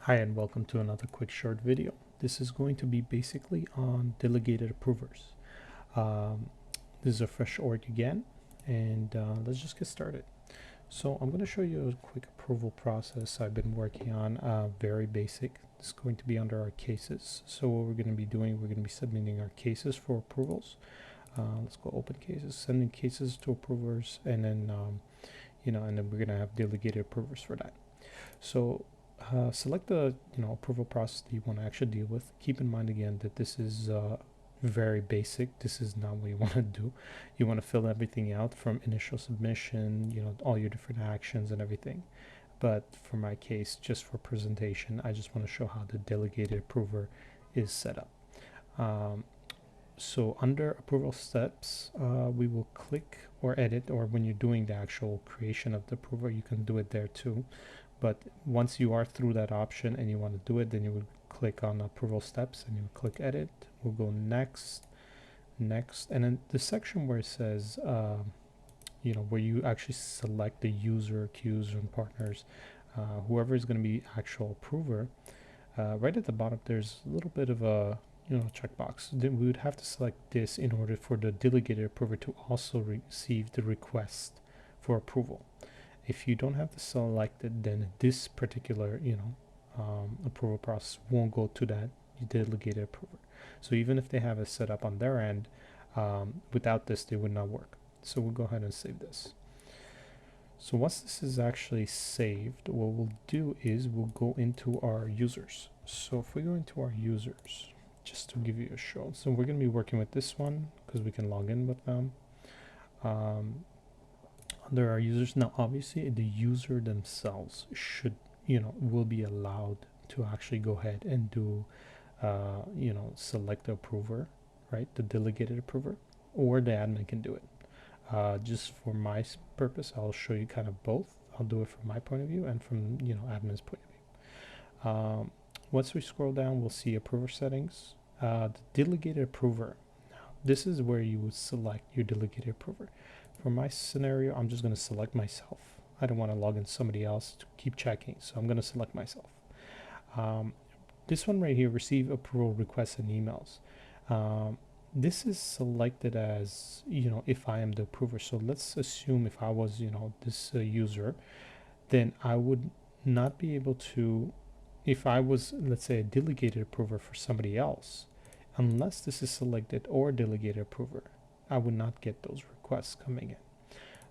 Hi and welcome to another quick short video. This is going to be basically on delegated approvers. Um, this is a fresh org again, and let's just get started. So I'm going to show you a quick approval process I've been working on, very basic. It's going to be under our cases. So what we're going to be doing, we're going to be submitting our cases for approvals. Let's go open cases, sending cases to approvers, and then and then we're going to have delegated approvers for that. So select the approval process that you want to actually deal with. Keep in mind again that this is very basic. This is not what you want to do. You want to fill everything out from initial submission, all your different actions and everything. But for my case, just for presentation, I just want to show how the delegated approver is set up. So under approval steps, we will click or edit, or when you're doing the actual creation of the approver, you can do it there too. But once you are through that option and you want to do it, then you would click on approval steps and you would click edit. We'll go next, and then the section where it says, where you actually select the user, queues, and partners, whoever is going to be actual approver. Right at the bottom, there's a little bit of a checkbox. Then we would have to select this in order for the delegated approver to also receive the request for approval. If you don't have to select it, then this particular approval process won't go to that delegated approver. So even if they have it set up on their end, without this they would not work. So we'll go ahead and save this. So once this is actually saved, what we'll do is we'll go into our users. So if we go into our users, just to give you a show, so we're going to be working with this one because we can log in with them. Under our users, now obviously the user themselves will be allowed to actually go ahead and do select the approver, right, the delegated approver, or the admin can do it. Just for my purpose, I'll show you kind of both. I'll do it from my point of view and from admin's point of view. Once we scroll down, we'll see approver settings, the delegated approver. Now this is where you would select your delegated approver. For my scenario, I'm just going to select myself. I don't want to log in somebody else to keep checking, so I'm going to select myself. This one right here, receive approval requests and emails. This is selected as, if I am the approver. So let's assume if I was, this user, then I would not be able to, if I was, let's say, a delegated approver for somebody else, unless this is selected or delegated approver, I would not get those requests coming in.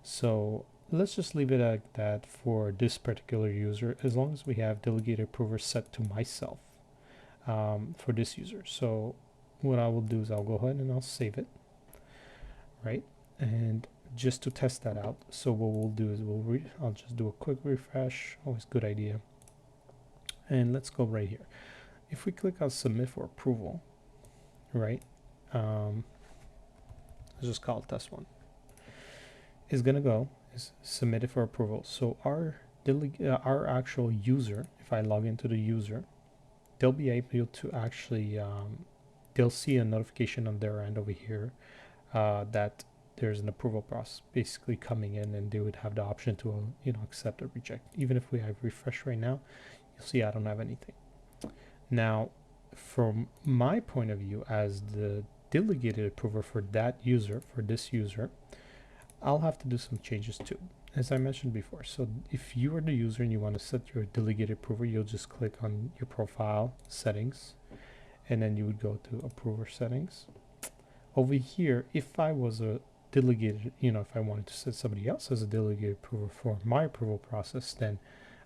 So let's just leave it at that for this particular user, as long as we have delegated approver set to myself for this user. So what I will do is I'll go ahead and I'll save it, right? And just to test that out, so what we'll do is I'll just do a quick refresh. Always good idea. And let's go right here. If we click on submit for approval, right? Let's just call it test one. Is gonna go is submitted for approval. So our actual user, if I log into the user, they'll be able to actually they'll see a notification on their end over here that there's an approval process basically coming in, and they would have the option to accept or reject. Even if we have refresh right now, you'll see I don't have anything. Now, from my point of view as the delegated approver for that user, for this user, I'll have to do some changes too, as I mentioned before. So if you are the user and you want to set your delegated approver, you'll just click on your profile settings, and then you would go to approver settings. Over here, if I was a delegated, if I wanted to set somebody else as a delegated approver for my approval process, then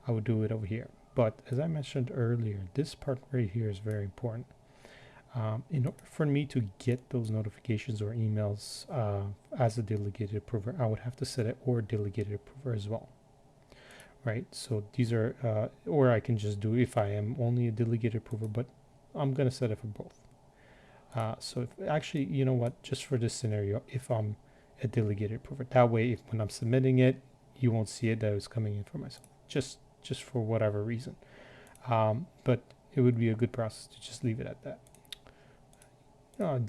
I would do it over here. But as I mentioned earlier, this part right here is very important. In order for me to get those notifications or emails as a delegated approver, I would have to set it or delegated approver as well, right? So these are, or I can just do if I am only a delegated approver, but I'm going to set it for both. So if actually, you know what, just for this scenario, if I'm a delegated approver, that way, if when I'm submitting it, you won't see it that it's coming in for myself, just for whatever reason. But it would be a good process to just leave it at that.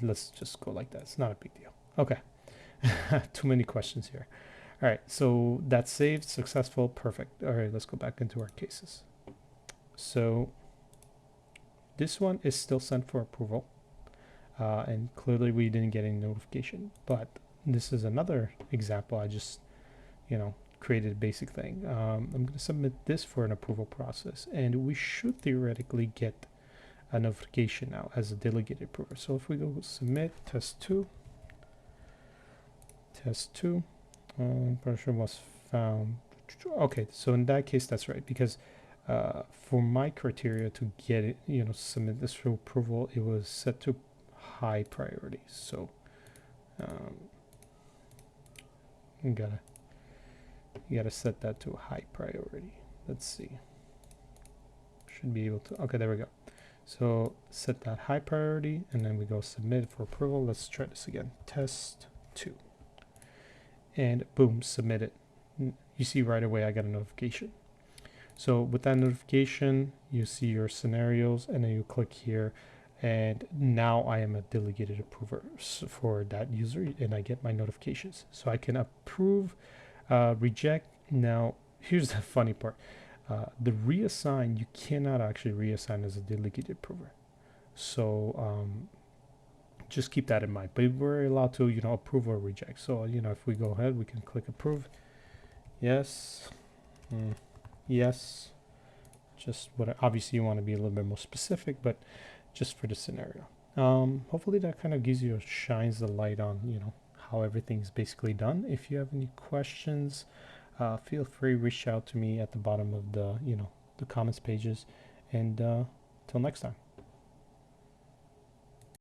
Let's just go like that. It's not a big deal. Okay. Too many questions here. All right. So that's saved, successful, perfect. All right. Let's go back into our cases. So this one is still sent for approval, and clearly we didn't get any notification. But this is another example. I just, created a basic thing. I'm going to submit this for an approval process, and we should theoretically get a notification now as a delegated approver. So if we go submit test 2, person was found. Okay, so in that case, that's right, because for my criteria to get it, submit this for approval, it was set to high priority. So you gotta set that to high priority. Let's see. Should be able to. Okay, there we go. So set that high priority, and then we go submit for approval. Let's try this again. Test 2, and boom, submit it. You see right away I got a notification. So with that notification, you see your scenarios, and then you click here, and now I am a delegated approver for that user, and I get my notifications. So I can approve, reject. Now, here's the funny part. The reassign, you cannot actually reassign as a delegated approver. So just keep that in mind. But we're allowed to, approve or reject. So, if we go ahead, we can click approve. Yes. Yes. Just what, obviously you want to be a little bit more specific, but just for the scenario. Hopefully that kind of gives you, shines the light on, how everything's basically done. If you have any questions, feel free to reach out to me at the bottom of the, the comments pages, and till next time.